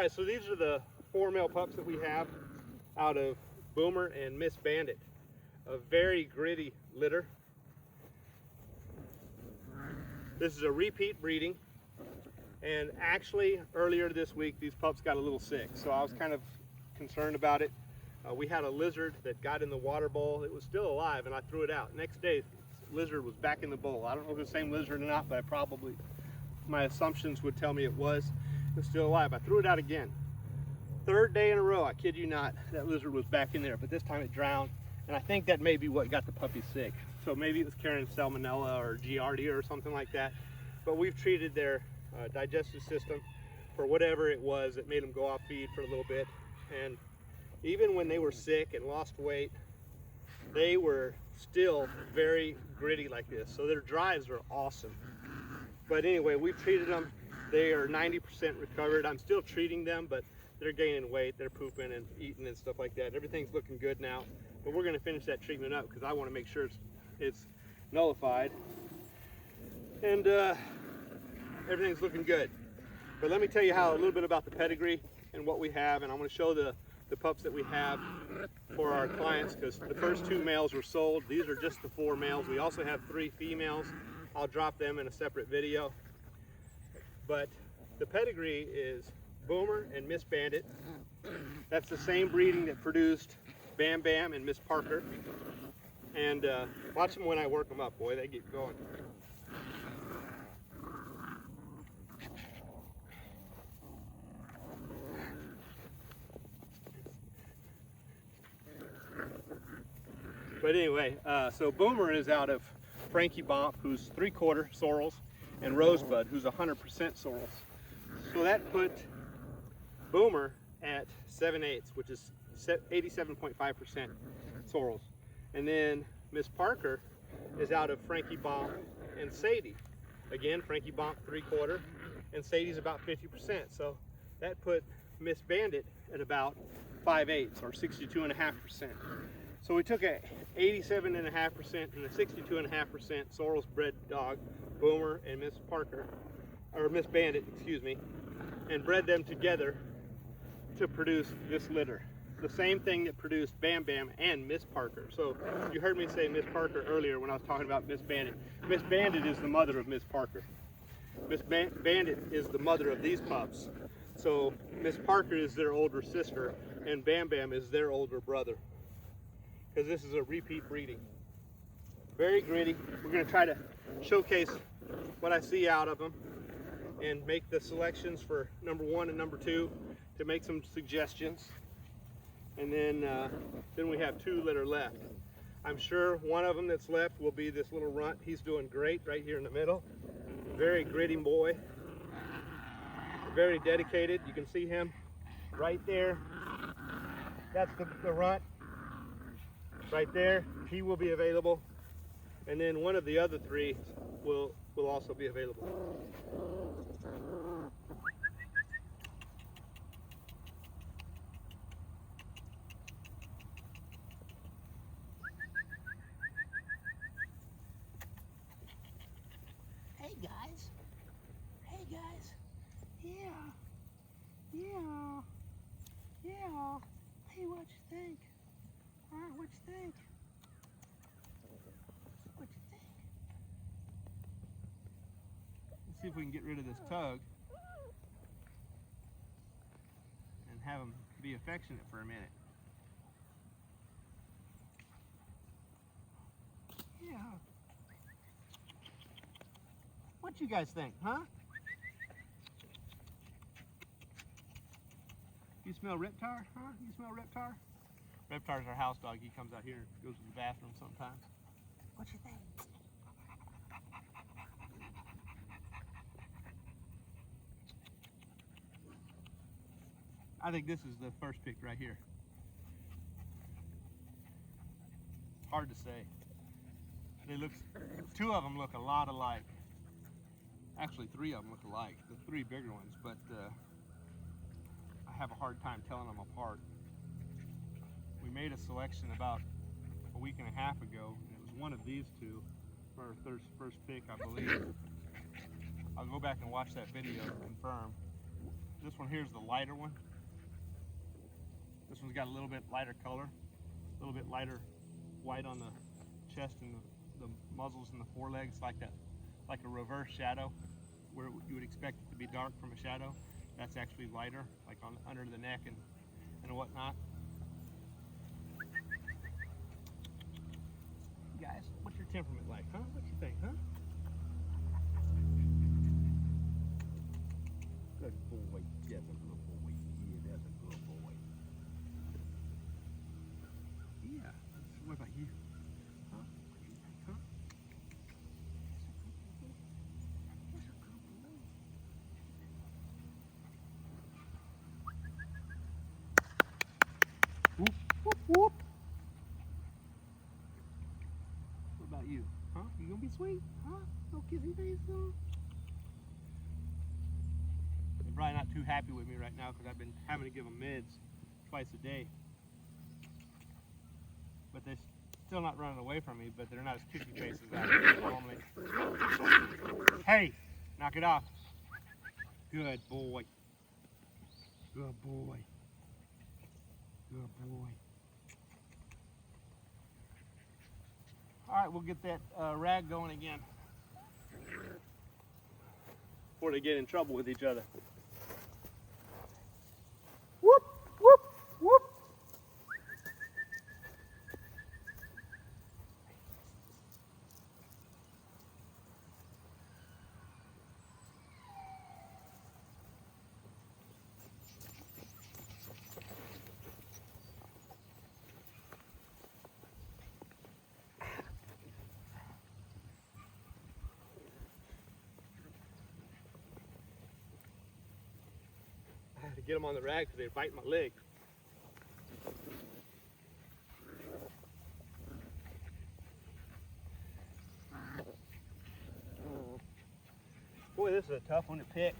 right, so these are the 4 male pups that we have out of Boomer and Miss Bandit. A very gritty litter. This is a repeat breeding, and actually earlier this week these pups got a little sick, so I was kind of concerned about it. We had a lizard that got in the water bowl. It was still alive and I threw it out. Next day, the lizard was back in the bowl. I don't know if it was the same lizard or not, but my assumptions would tell me it was. It was still alive. I threw it out again. 3rd day in a row, I kid you not, that lizard was back in there, but this time it drowned, and I think that may be what got the puppy sick. So maybe it was carrying salmonella or giardia or something like that, but we've treated their digestive system for whatever it was that made them go off feed for a little bit. And even when they were sick and lost weight, they were still very gritty like this. So their drives are awesome. But anyway, we've treated them. They are 90% recovered. I'm still treating them, but they're gaining weight. They're pooping and eating and stuff like that. Everything's looking good now. But we're going to finish that treatment up because I want to make sure it's nullified. And everything's looking good. But let me tell you a little bit about the pedigree and what we have. And I'm going to show the pups that we have for our clients, because the first 2 males were sold. These are just the 4 males. We also have 3 females. I'll drop them in a separate video. But the pedigree is Boomer and Miss Bandit. That's the same breeding that produced Bam Bam and Miss Parker. And watch them when I work them up, boy, they get going. But anyway, so Boomer is out of Frankie Bomp, who's 3/4 sorrels, and Rosebud, who's 100% sorrels. So that put Boomer at 7/8, which is 87.5% sorrels. And then Miss Parker is out of Frankie Bomp and Sadie. Again, Frankie Bomp 3/4, and Sadie's about 50%. So that put Miss Bandit at about 5/8 or 62.5%. So we took a 87.5% and a 62.5% sorrels bred dog, Boomer and Miss Parker, or Miss Bandit, excuse me, and bred them together to produce this litter. The same thing that produced Bam Bam and Miss Parker. So you heard me say Miss Parker earlier when I was talking about Miss Bandit. Miss Bandit is the mother of Miss Parker. Miss Bandit is the mother of these pups. So Miss Parker is their older sister and Bam Bam is their older brother, because this is a repeat breeding. Very gritty. We're going to try to showcase what I see out of them and make the selections for number 1 and number 2 to make some suggestions. And then we have 2 that are left. I'm sure one of them that's left will be this little runt. He's doing great right here in the middle. Very gritty boy. Very dedicated. You can see him right there. That's the runt. Right there, he will be available, and then one of the other 3 will also be available. Hey guys, yeah, hey, what you think? What you think? What you think? Let's see if we can get rid of this tug and have him be affectionate for a minute. Yeah. What you guys think, huh? You smell Reptar, huh? You smell Reptar? Reptar's our house dog. He comes out here and goes to the bathroom sometimes. What you think? I think this is the first pick right here. Hard to say. They look, 2 of them look a lot alike. Actually, 3 of them look alike, the 3 bigger ones, but I have a hard time telling them apart. We made a selection about a week and a half ago, and it was one of these 2 for our first pick, I believe. I'll go back and watch that video to confirm. This one here is the lighter one. This one's got a little bit lighter color, a little bit lighter white on the chest and the muzzles and the forelegs, like a reverse shadow, where you would expect it to be dark from a shadow. That's actually lighter, like on under the neck and whatnot. Guys, what's your temperament like, huh? What you think, huh? Good boy. That's a good boy. Yeah, that's a good boy. Yeah. What about you? Huh? What do you think, huh? That's a good boy. Whoop, whoop, whoop. What about you? Huh? You gonna be sweet? Huh? No kissy face, huh? They're probably not too happy with me right now because I've been having to give them mids twice a day. But they're still not running away from me, but they're not as kissy faces as I would normally. Hey, knock it off. Good boy. Good boy. Good boy. All right, we'll get that rag going again before they get in trouble with each other. Whoop, whoop, whoop. I had to get them on the rag because they bite my leg. Boy, this is a tough one to pick.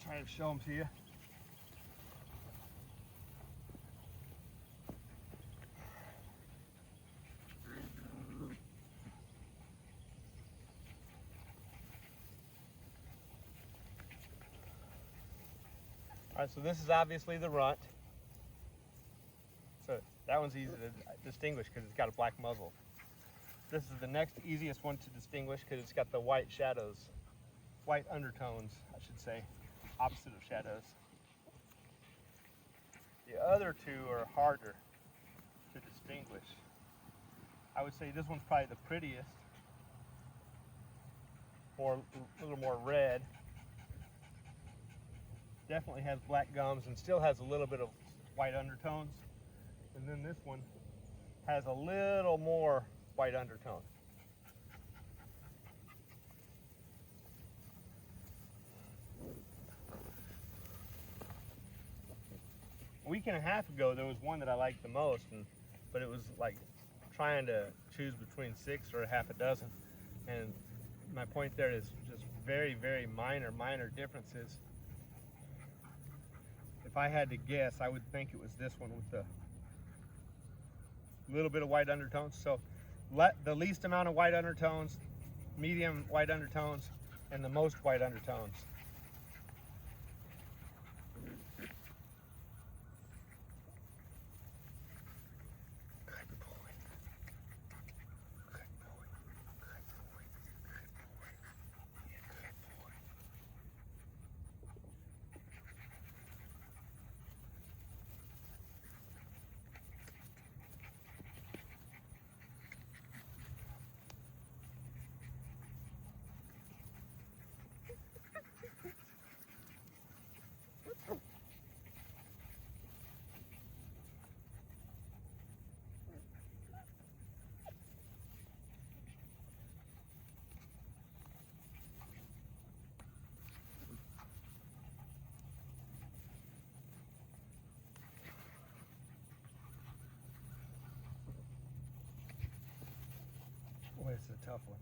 Try to show them to you. All right, so this is obviously the runt. So that one's easy to distinguish because it's got a black muzzle. This is the next easiest one to distinguish because it's got the white shadows, white undertones, I should say, opposite of shadows. The other two are harder to distinguish. I would say this one's probably the prettiest, or a little more red. Definitely has black gums and still has a little bit of white undertones. And then this one has a little more white undertone. A week and a half ago, there was one that I liked the most, but it was like trying to choose between 6 or a half a dozen. And my point there is just very, very minor differences. If I had to guess, I would think it was this one with the little bit of white undertones. So the least amount of white undertones, medium white undertones, and the most white undertones. This is a tough one.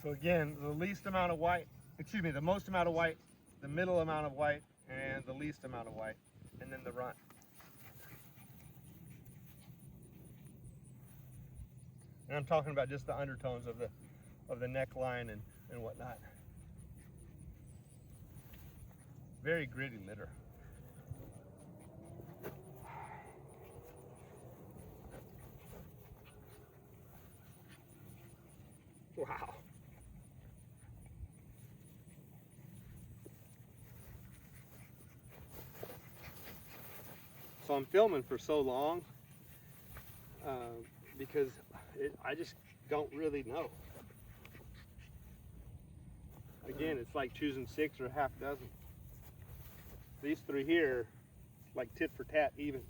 So again, the least amount of white, excuse me, the most amount of white, the middle amount of white, and the least amount of white, and then the runt. And I'm talking about just the undertones of the neckline and whatnot. Very gritty litter. Wow. So I'm filming for so long because I just don't really know. Again, it's like choosing 6 or a half dozen. These 3 here, like tit for tat even.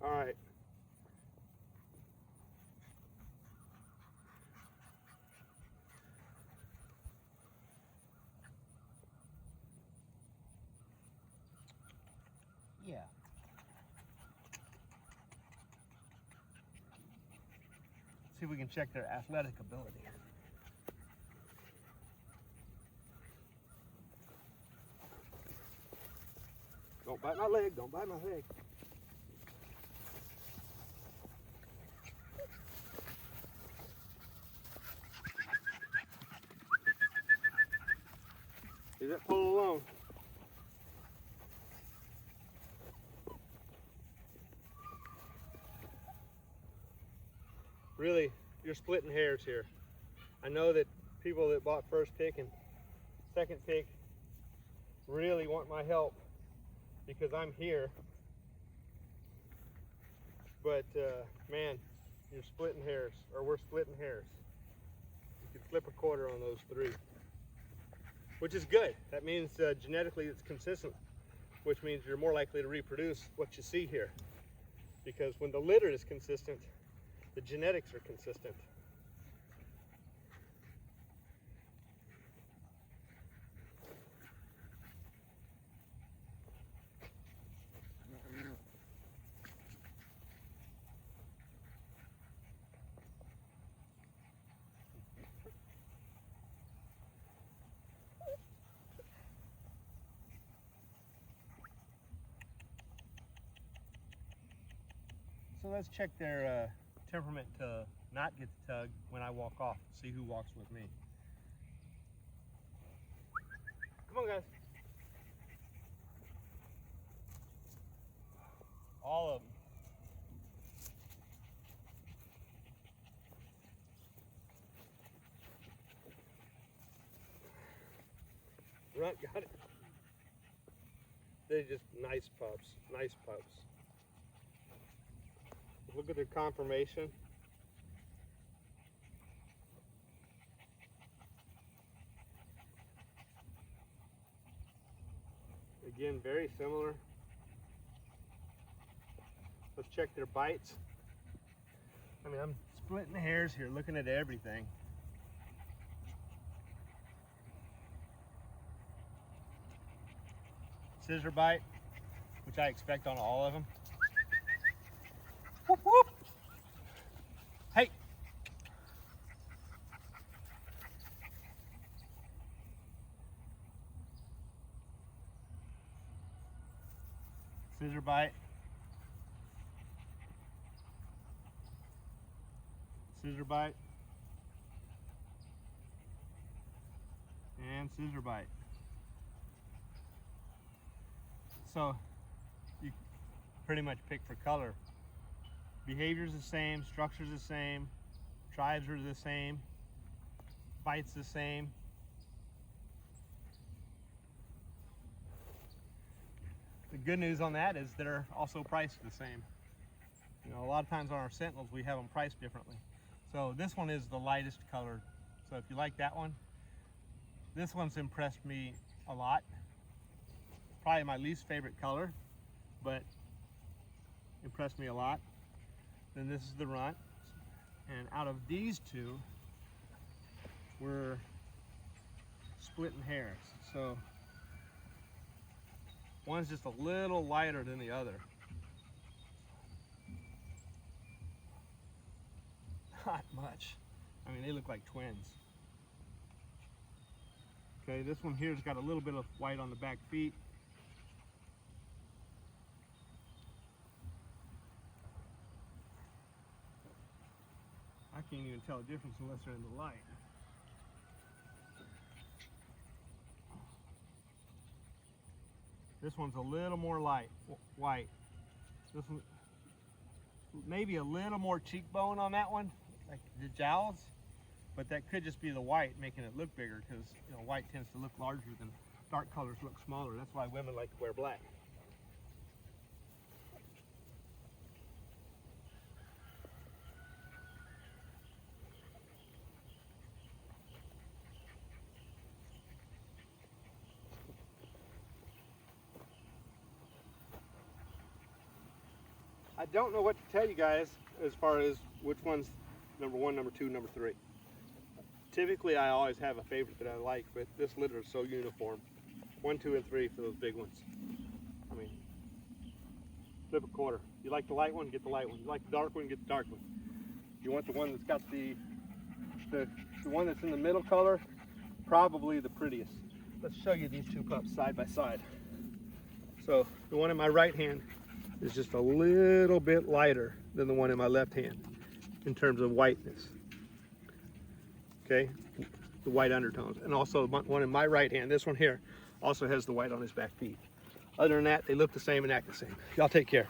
All right. Yeah. See if we can check their athletic ability. Don't bite my leg, don't bite my leg. Leave that pole alone. Really, you're splitting hairs here. I know that people that bought first pick and second pick really want my help because I'm here. But man, you're splitting hairs, or we're splitting hairs. You can flip a quarter on those 3, which is good. That means genetically it's consistent, which means you're more likely to reproduce what you see here. Because when the litter is consistent, the genetics are consistent. So let's check their temperament to not get the tug when I walk off. See who walks with me. Come on, guys. All of them. Runt got it. They're just nice pups. Nice pups. Look at their conformation. Again, very similar. Let's check their bites. I mean, I'm splitting hairs here, looking at everything. Scissor bite, which I expect on all of them. Whoop, whoop. Hey. Scissor bite. Scissor bite. And scissor bite. So you pretty much pick for color Behavior's the same, structure's the same, tribes are the same, bites the same. The good news on that is they're also priced the same. You know, a lot of times on our Sentinels we have them priced differently. So this one is the lightest colored. So if you like that one, this one's impressed me a lot. Probably my least favorite color, but impressed me a lot. Then this is the runt. And out of these two, we're splitting hairs. So one's just a little lighter than the other. Not much. I mean, they look like twins. Okay, this one here's got a little bit of white on the back feet. I can't even tell the difference unless they're in the light. This one's a little more white. This one, maybe a little more cheekbone on that one, like the jowls, but that could just be the white making it look bigger, because you know, white tends to look larger than dark colors look smaller. That's why women like to wear black. I don't know what to tell you guys as far as which one's number one, number two, number three. Typically, I always have a favorite that I like, but this litter is so uniform. 1, 2, and 3 for those big ones. I mean, flip a quarter. You like the light one, get the light one. You like the dark one, get the dark one. You want the one that's got the one that's in the middle color, probably the prettiest. Let's show you these two pups side by side. So the one in my right hand is just a little bit lighter than the one in my left hand in terms of whiteness. Okay, the white undertones. And also the one in my right hand, this one here, also has the white on his back feet. Other than that, they look the same and act the same. Y'all take care.